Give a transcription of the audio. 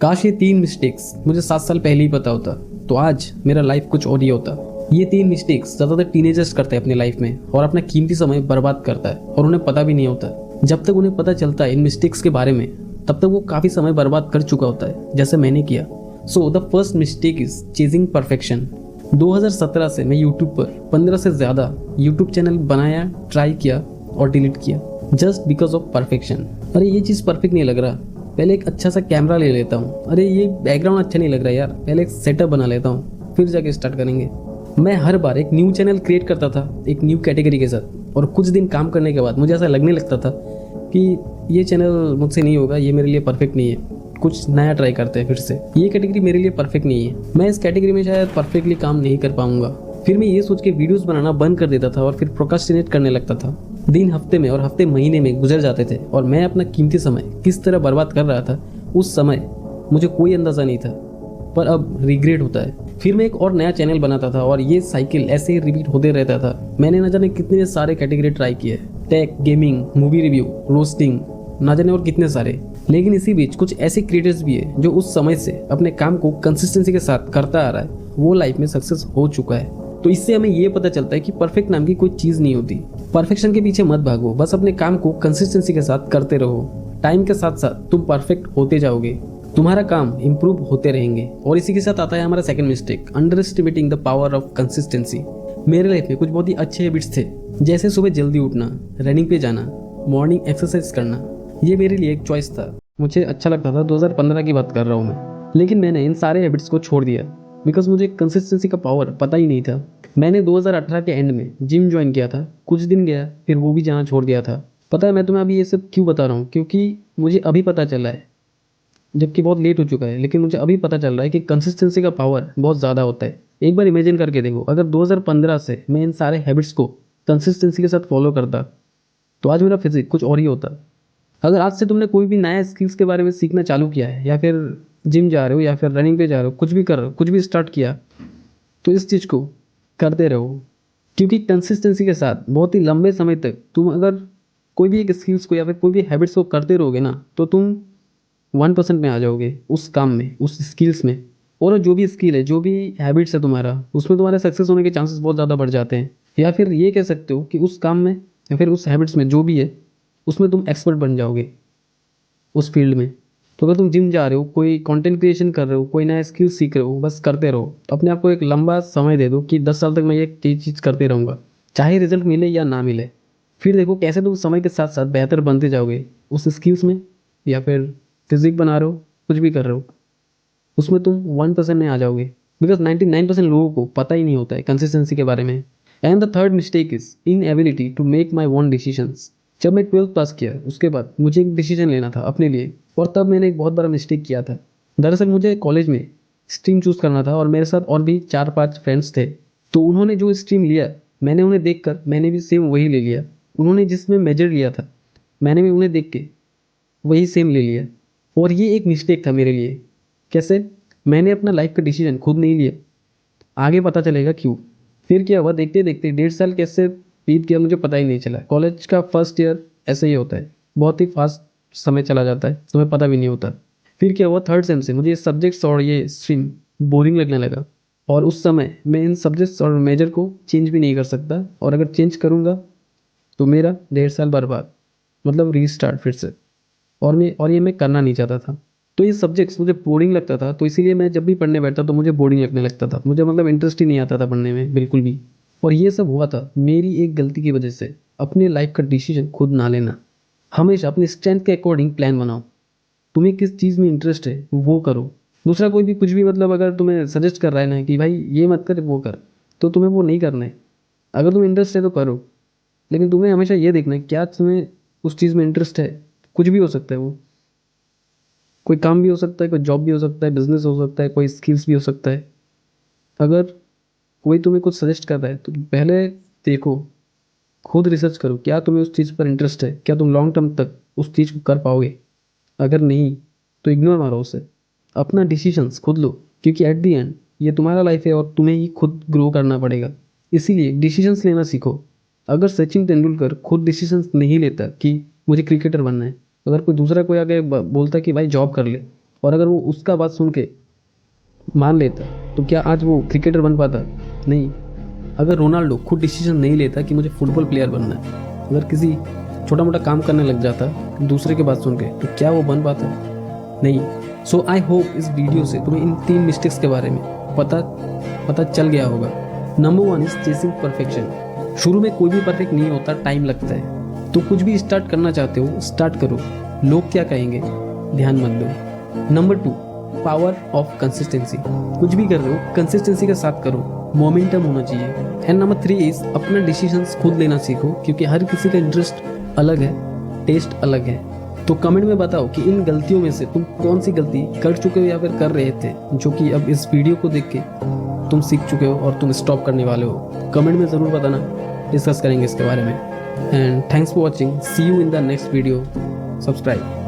काश ये 3 मिस्टेक्स मुझे 7 साल पहले ही पता होता तो आज मेरा लाइफ कुछ और ही होता। ये 3 मिस्टेक्स ज़्यादातर टीनेजर्स करते हैं अपनी लाइफ में और अपना कीमती समय बर्बाद करता है और उन्हें पता भी नहीं होता। जब तक उन्हें पता चलता है इन मिस्टेक्स के बारे में तब तक वो काफ़ी समय बर्बाद कर चुका होता है, जैसे मैंने किया। So the first mistake is chasing perfection. 2017 से मैं यूट्यूब पर 15 से ज़्यादा यूट्यूब चैनल बनाया, ट्राई किया और डिलीट किया जस्ट बिकॉज ऑफ परफेक्शन। अरे ये चीज़ परफेक्ट नहीं लग रहा, पहले एक अच्छा सा कैमरा ले लेता हूँ। अरे ये बैकग्राउंड अच्छा नहीं लग रहा यार, पहले एक सेटअप बना लेता हूँ, फिर जाके स्टार्ट करेंगे। मैं हर बार एक न्यू चैनल क्रिएट करता था एक न्यू कैटेगरी के साथ, और कुछ दिन काम करने के बाद मुझे ऐसा लगने लगता था कि ये चैनल मुझसे नहीं होगा, ये मेरे लिए परफेक्ट नहीं है, कुछ नया ट्राई करते हैं फिर से। ये कैटेगरी मेरे लिए परफेक्ट नहीं है, मैं इस कैटेगरी में शायद परफेक्टली काम नहीं कर पाऊंगा। फिर मैं ये सोच के वीडियोस बनाना बंद कर देता था और फिर प्रोक्रास्टिनेट करने लगता था। दिन हफ्ते में और हफ्ते महीने में गुजर जाते थे और मैं अपना कीमती समय किस तरह बर्बाद कर रहा था उस समय मुझे कोई अंदाज़ा नहीं था, पर अब रिग्रेट होता है। फिर मैं एक और नया चैनल बनाता था और ये साइकिल ऐसे ही रिपीट होते रहता था। मैंने न जाने कितने सारे कैटेगरी ट्राई किए, tech, gaming, movie review, roasting, ना जाने और कितने सारे। लेकिन इसी बीच कुछ ऐसे क्रिएटर्स भी है जो उस समय से अपने काम को कंसिस्टेंसी के साथ करता आ रहा है, वो लाइफ में सक्सेस हो चुका है। तो इससे हमें ये पता चलता है कि परफेक्ट नाम की कोई चीज़ नहीं होती। परफेक्शन के पीछे मत भागो, बस अपने काम को कंसिस्टेंसी के साथ करते रहो। टाइम के साथ साथ तुम परफेक्ट होते जाओगे, तुम्हारा काम इंप्रूव होते रहेंगे। और इसी के साथ आता है हमारा second mistake, under estimating the power of consistency. मेरे लाइफ में कुछ बहुत ही अच्छे हैबिट्स थे, जैसे सुबह जल्दी उठना, रनिंग पे जाना, मॉर्निंग एक्सरसाइज करना। ये मेरे लिए एक चॉइस था, मुझे अच्छा लगता था। 2015 की बात कर रहा हूँ मैं। लेकिन मैंने इन सारे हैबिट्स को छोड़ दिया बिकॉज मुझे कंसिस्टेंसी का पावर पता ही नहीं था। मैंने 2018 के एंड में जिम ज्वाइन किया था, कुछ दिन गया, फिर वो भी जाना छोड़ दिया था। पता है मैं तुम्हें अभी ये सब क्यों बता रहा हूँ? क्योंकि मुझे अभी पता चला है, जबकि बहुत लेट हो चुका है, लेकिन मुझे अभी पता चल रहा है कि कंसिस्टेंसी का पावर बहुत ज़्यादा होता है। एक बार इमेजिन करके देखो, अगर 2015 से मैं इन सारे हैबिट्स को कंसिस्टेंसी के साथ फॉलो करता तो आज मेरा फिजिक कुछ और ही होता। अगर आज से तुमने कोई भी नया स्किल्स के बारे में सीखना चालू किया है, या फिर जिम जा रहे हो, या फिर रनिंग पे जा रहे हो, कुछ भी कर रहे हो, कुछ भी स्टार्ट किया, तो इस चीज़ को करते रहो। क्योंकि कंसिस्टेंसी के साथ बहुत ही लंबे समय तक तुम अगर कोई भी एक स्किल्स को या फिर कोई भी हैबिट्स को करते रहोगे ना, तो तुम 1% में आ जाओगे उस काम में, उस स्किल्स में। और जो भी स्किल है, जो भी हैबिट्स है तुम्हारा, उसमें तुम्हारे सक्सेस होने के चांसेस बहुत ज़्यादा बढ़ जाते हैं। या फिर ये कह सकते हो कि उस काम में या फिर उस हैबिट्स में जो भी है, उसमें तुम एक्सपर्ट बन जाओगे उस फील्ड में। तो अगर तुम जिम जा रहे हो, कोई कंटेंट क्रिएशन कर रहे हो, कोई नया स्किल सीख रहे हो, बस करते रहो। अपने आप को एक लंबा समय दे दो कि 10 साल तक मैं ये चीज़ करते रहूँगा, चाहे रिजल्ट मिले या ना मिले। फिर देखो कैसे तुम समय के साथ साथ बेहतर बनते जाओगे उस स्किल्स में, या फिर फिजिक बना रहे हो, कुछ भी कर रहे हो, उसमें तुम 1% में आ जाओगे। बिकॉज 99% लोगों को पता ही नहीं होता है कंसिस्टेंसी के बारे में। And the third mistake is inability to make my own decisions. जब मैं 12th पास किया, उसके बाद मुझे एक डिसीजन लेना था अपने लिए, और तब मैंने एक बहुत बड़ा मिस्टेक किया था। दरअसल मुझे कॉलेज में स्ट्रीम चूज़ करना था और मेरे साथ और भी 4-5 फ्रेंड्स थे। तो उन्होंने जो स्ट्रीम लिया, मैंने उन्हें देखकर मैंने भी सेम वही ले लिया। उन्होंने जिसमें मेजर लिया था, मैंने भी उन्हें देख के वही सेम ले लिया। और ये एक मिस्टेक था मेरे लिए। कैसे? मैंने अपना लाइफ का डिसीजन खुद नहीं लिया, आगे पता चलेगा क्यों। फिर क्या हुआ, देखते देखते 1.5 साल कैसे बीत गया मुझे पता ही नहीं चला। कॉलेज का फर्स्ट ईयर ऐसे ही होता है, बहुत ही फास्ट समय चला जाता है, तुम्हें पता भी नहीं होता। फिर क्या हुआ, थर्ड सेम से मुझे ये सब्जेक्ट्स और ये स्ट्रीम बोरिंग लगने लगा, और उस समय मैं इन सब्जेक्ट्स और मेजर को चेंज भी नहीं कर सकता, और अगर चेंज करूँगा तो मेरा 1.5 साल बर्बाद, मतलब रीस्टार्ट फिर से। और ये मैं करना नहीं चाहता था। तो ये सब्जेक्ट्स मुझे बोरिंग लगता था, तो इसीलिए मैं जब भी पढ़ने बैठता तो मुझे बोरिंग लगने लगता था, मुझे मतलब इंटरेस्ट ही नहीं आता था पढ़ने में बिल्कुल भी। और ये सब हुआ था मेरी एक गलती की वजह से। अपने लाइफ का डिसीजन खुद ना लेना, हमेशा अपनी स्ट्रेंथ के अकॉर्डिंग प्लान बनाओ। तुम्हें किस चीज़ में इंटरेस्ट है वो करो। दूसरा कोई भी कुछ भी मतलब अगर तुम्हें सजेस्ट कर रहा है ना कि भाई ये मत कर वो कर, तो तुम्हें वो नहीं करना है। अगर तुम्हें इंटरेस्ट है तो करो, लेकिन तुम्हें हमेशा ये देखना है क्या तुम्हें उस चीज़ में इंटरेस्ट है। कुछ भी हो सकता है वो, कोई काम भी हो सकता है, कोई जॉब भी हो सकता है, बिजनेस हो सकता है, कोई स्किल्स भी हो सकता है। अगर कोई तुम्हें कुछ सजेस्ट कर रहा है तो पहले देखो, खुद रिसर्च करो, क्या तुम्हें उस चीज़ पर इंटरेस्ट है, क्या तुम लॉन्ग टर्म तक उस चीज़ को कर पाओगे। अगर नहीं तो इग्नोर मारो उसे, अपना डिसीजंस खुद लो। क्योंकि एट दी एंड ये तुम्हारा लाइफ है और तुम्हें ही खुद ग्रो करना पड़ेगा। इसीलिए डिसीजंस लेना सीखो। अगर सचिन तेंदुलकर खुद डिसीजंस नहीं लेता कि मुझे क्रिकेटर बनना है, अगर कोई दूसरा कोई आगे बोलता कि भाई जॉब कर ले, और अगर वो उसका बात सुन के मान लेता तो क्या आज वो क्रिकेटर बन पाता? नहीं। अगर रोनाल्डो खुद डिसीजन नहीं लेता कि मुझे फुटबॉल प्लेयर बनना है, अगर किसी छोटा मोटा काम करने लग जाता दूसरे की बात सुन के, तो क्या वो बन पाता? नहीं। सो आई होप इस वीडियो से तुम्हें इन 3 मिस्टेक्स के बारे में पता चल गया होगा। Number 1 is chasing perfection. शुरू में कोई भी परफेक्ट नहीं होता, टाइम लगता है। तो कुछ भी स्टार्ट करना चाहते हो, स्टार्ट करो, लोग क्या कहेंगे ध्यान मत दो। Number 2, power of consistency. कुछ भी कर रहे हो कंसिस्टेंसी के साथ करो, मोमेंटम होना चाहिए। एंड नंबर 3 इज अपना डिसीजंस खुद लेना सीखो, क्योंकि हर किसी का इंटरेस्ट अलग है, टेस्ट अलग है। तो कमेंट में बताओ कि इन गलतियों में से तुम कौन सी गलती कर चुके हो या फिर कर रहे थे, जो कि अब इस वीडियो को देख के तुम सीख चुके हो और तुम स्टॉप करने वाले हो। कमेंट में ज़रूर बताना, डिस्कस करेंगे इसके बारे में। And thanks for watching, see you in the next video. Subscribe.